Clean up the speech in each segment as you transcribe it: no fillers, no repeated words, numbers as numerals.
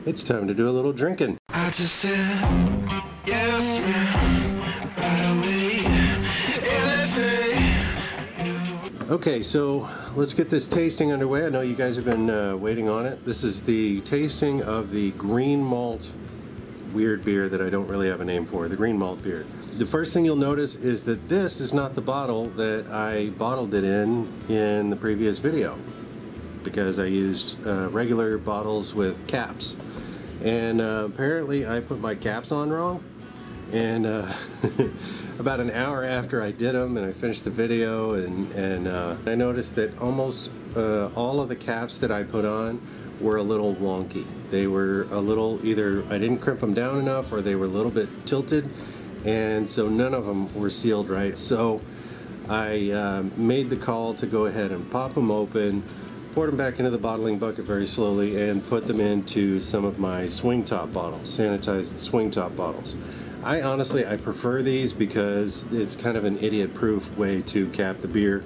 It's time to do a little drinking. I just said, yes, man, right away, anything. Okay, so let's get this tasting underway. I know you guys have been waiting on it. This is the tasting of the green malt weird beer that I don't really have a name for, the green malt beer. The first thing you'll notice is that this is not the bottle that I bottled it in the previous video, because I used regular bottles with caps. And apparently I put my caps on wrong, and about an hour after I did them and I finished the video, and I noticed that almost all of the caps that I put on were a little wonky. They were a little, either I didn't crimp them down enough or they were a little bit tilted, and so none of them were sealed right. So I made the call to go ahead and pop them open, poured them back into the bottling bucket very slowly, and put them into some of my swing top bottles, sanitized swing top bottles. I honestly prefer these because it's kind of an idiot-proof way to cap the beer,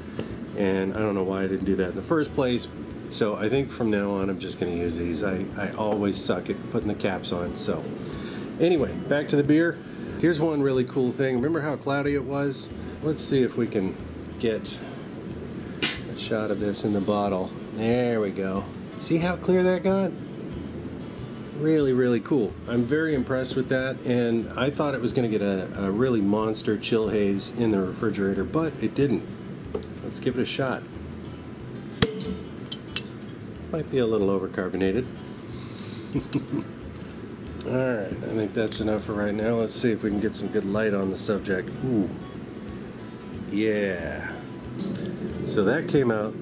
and I don't know why I didn't do that in the first place. So I think from now on I'm just going to use these. I always suck at putting the caps on. So anyway, back to the beer. Here's one really cool thing. Remember how cloudy it was? Let's see if we can get a shot of this in the bottle. There we go. See how clear that got? Really, really cool. I'm very impressed with that, and I thought it was going to get a really monster chill haze in the refrigerator, but it didn't. Let's give it a shot. Might be a little overcarbonated. Alright, I think that's enough for right now. Let's see if we can get some good light on the subject. Ooh. Yeah. So that came out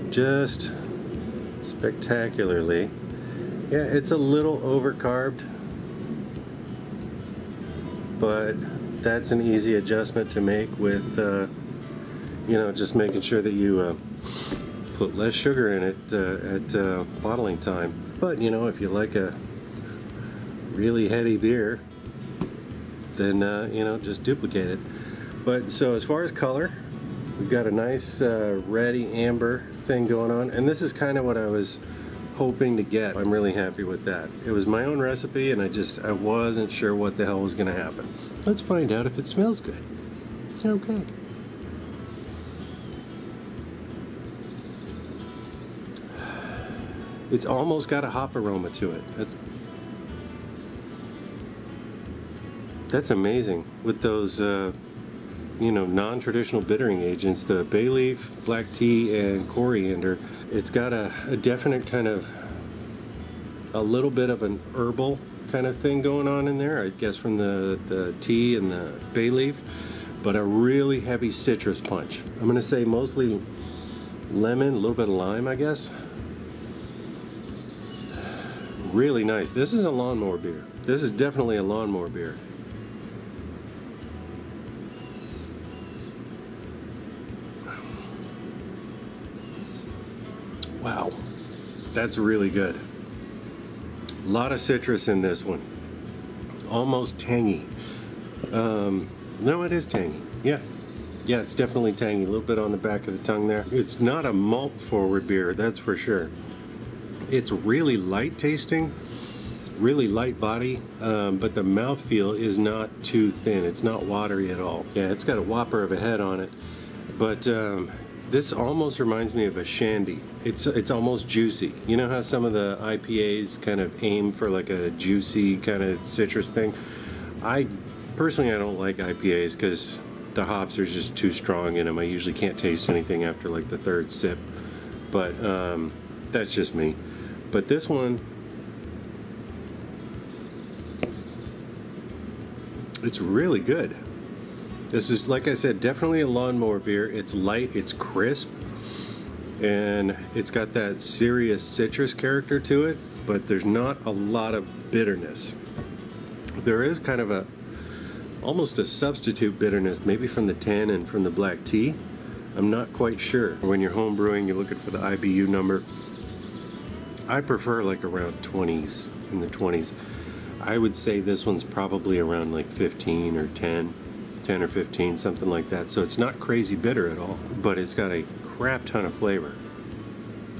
just spectacularly. Yeah, it's a little overcarbed, but that's an easy adjustment to make with, you know, just making sure that you put less sugar in it at bottling time. But, you know, if you like a really heady beer, then, you know, just duplicate it. But, so as far as color, we've got a nice reddy amber thing going on, and this is kind of what I was hoping to get. I'm really happy with that. It was my own recipe, and I wasn't sure what the hell was going to happen. Let's find out if it smells good. Okay. It's almost got a hop aroma to it. That's amazing with those you know, non-traditional bittering agents, the bay leaf, black tea, and coriander. It's got a definite kind of, a little bit of an herbal kind of thing going on in there, I guess from the tea and the bay leaf, but a really heavy citrus punch. I'm gonna say mostly lemon, a little bit of lime, I guess. Really nice. This is a lawnmower beer. This is definitely a lawnmower beer. Wow, that's really good. A lot of citrus in this one. Almost tangy. No, it is tangy. Yeah, it's definitely tangy. A little bit on the back of the tongue there. It's not a malt forward beer, that's for sure. It's really light tasting, really light body, but the mouthfeel is not too thin. It's not watery at all. Yeah, it's got a whopper of a head on it, but this almost reminds me of a shandy. It's almost juicy. You know how some of the IPAs kind of aim for like a juicy kind of citrus thing? Personally, I don't like IPAs because the hops are just too strong in them. I usually can't taste anything after like the third sip, but that's just me. But this one, it's really good. This is, like I said, definitely a lawnmower beer. It's light, it's crisp, and it's got that serious citrus character to it, but there's not a lot of bitterness. There is kind of almost a substitute bitterness, maybe from the tannin from the black tea. I'm not quite sure. When you're home brewing, you're looking for the IBU number. I prefer like around 20s, in the 20s. I would say this one's probably around like 15 or 10 or 15, something like that. So it's not crazy bitter at all, but it's got a crap ton of flavor.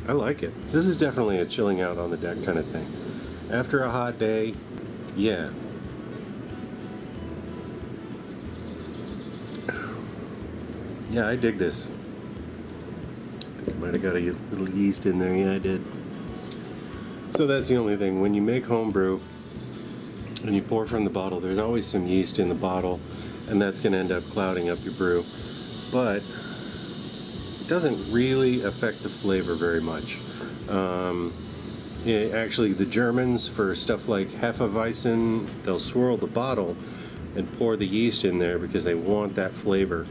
I like it. This is definitely a chilling out on the deck kind of thing. After a hot day, yeah. Yeah, I dig this. I think I might have got a little yeast in there. Yeah, I did. So that's the only thing. When you make homebrew and you pour from the bottle, there's always some yeast in the bottle, and that's going to end up clouding up your brew. But it doesn't really affect the flavor very much. Actually, the Germans, for stuff like Hefeweizen, they'll swirl the bottle and pour the yeast in there because they want that flavor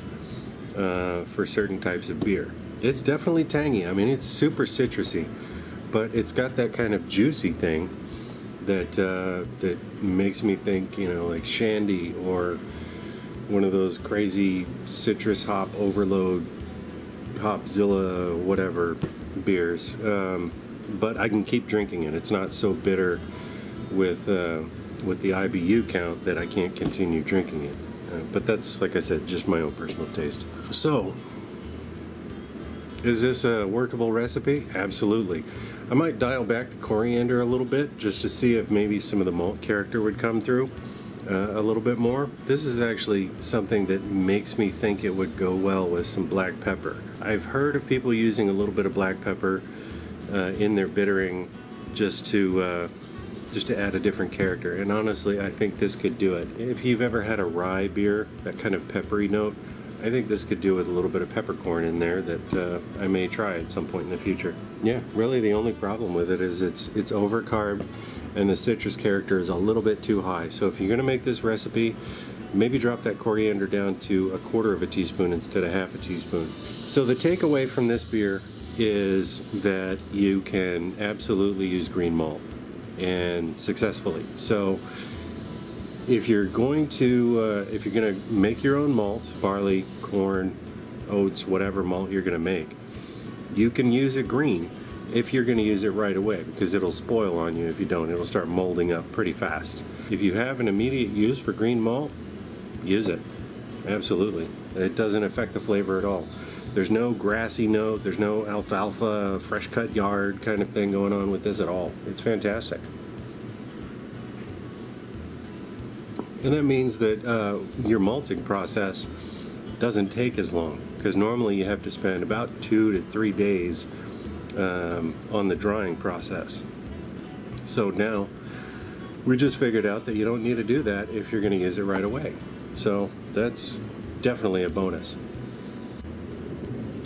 for certain types of beer. It's definitely tangy. I mean, it's super citrusy, but it's got that kind of juicy thing that that makes me think, you know, like shandy or one of those crazy citrus hop overload, Hopzilla, whatever beers. But I can keep drinking it. It's not so bitter with the IBU count that I can't continue drinking it. But that's, like I said, just my own personal taste. So, is this a workable recipe? Absolutely. I might dial back the coriander a little bit just to see if maybe some of the malt character would come through a little bit more. This is actually something that makes me think it would go well with some black pepper. I've heard of people using a little bit of black pepper in their bittering just to add a different character, and honestly I think this could do it. If you've ever had a rye beer, that kind of peppery note, I think this could do with a little bit of peppercorn in there that I may try at some point in the future. Yeah, really the only problem with it is it's overcarb and the citrus character is a little bit too high. So if you're going to make this recipe, maybe drop that coriander down to 1/4 teaspoon instead of 1/2 teaspoon. So the takeaway from this beer is that you can absolutely use green malt, and successfully. So if you're going to make your own malt, barley, corn, oats, whatever malt you're going to make, you can use it green if you're going to use it right away, because it'll spoil on you if you don't. It'll start molding up pretty fast. If you have an immediate use for green malt, use it. Absolutely. It doesn't affect the flavor at all. There's no grassy note, there's no alfalfa, fresh cut yard kind of thing going on with this at all. It's fantastic. And that means that your malting process doesn't take as long, because normally you have to spend about 2 to 3 days on the drying process. So now we just figured out that you don't need to do that if you're going to use it right away. So that's definitely a bonus.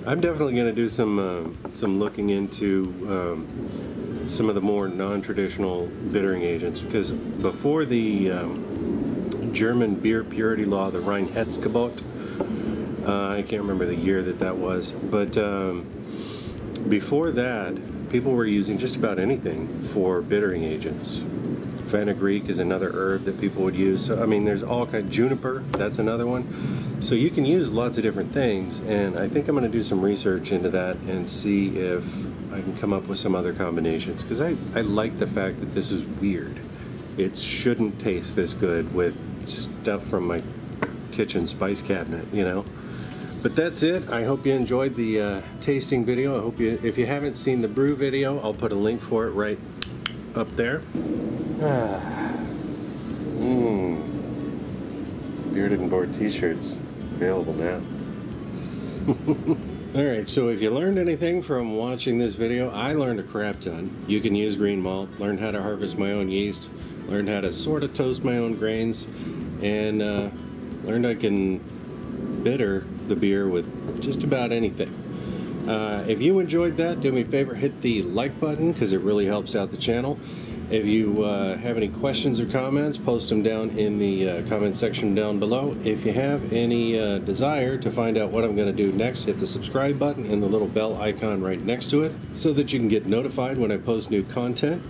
I'm definitely going to do some looking into some of the more non-traditional bittering agents, because before the German beer purity law, the Reinheitsgebot, I can't remember the year that was, but before that, people were using just about anything for bittering agents. Fenugreek is another herb that people would use. So I mean, there's all kinds. Juniper, that's another one. So you can use lots of different things, and I think I'm going to do some research into that and see if I can come up with some other combinations, because I like the fact that this is weird. It shouldn't taste this good with stuff from my kitchen spice cabinet, you know. But that's it. I hope you enjoyed the tasting video. I hope you, if you haven't seen the brew video, I'll put a link for it right up there. Bearded and Bored t-shirts available now. Alright, so if you learned anything from watching this video, I learned a crap ton. You can use green malt, learned how to harvest my own yeast, learned how to sort of toast my own grains, and learned I can bitter the beer with just about anything. If you enjoyed that, do me a favor, hit the like button, because it really helps out the channel. If you have any questions or comments, post them down in the comment section down below. If you have any desire to find out what I'm going to do next, hit the subscribe button and the little bell icon right next to it so that you can get notified when I post new content.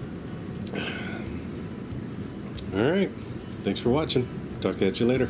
Alright, thanks for watching. Talk at you later.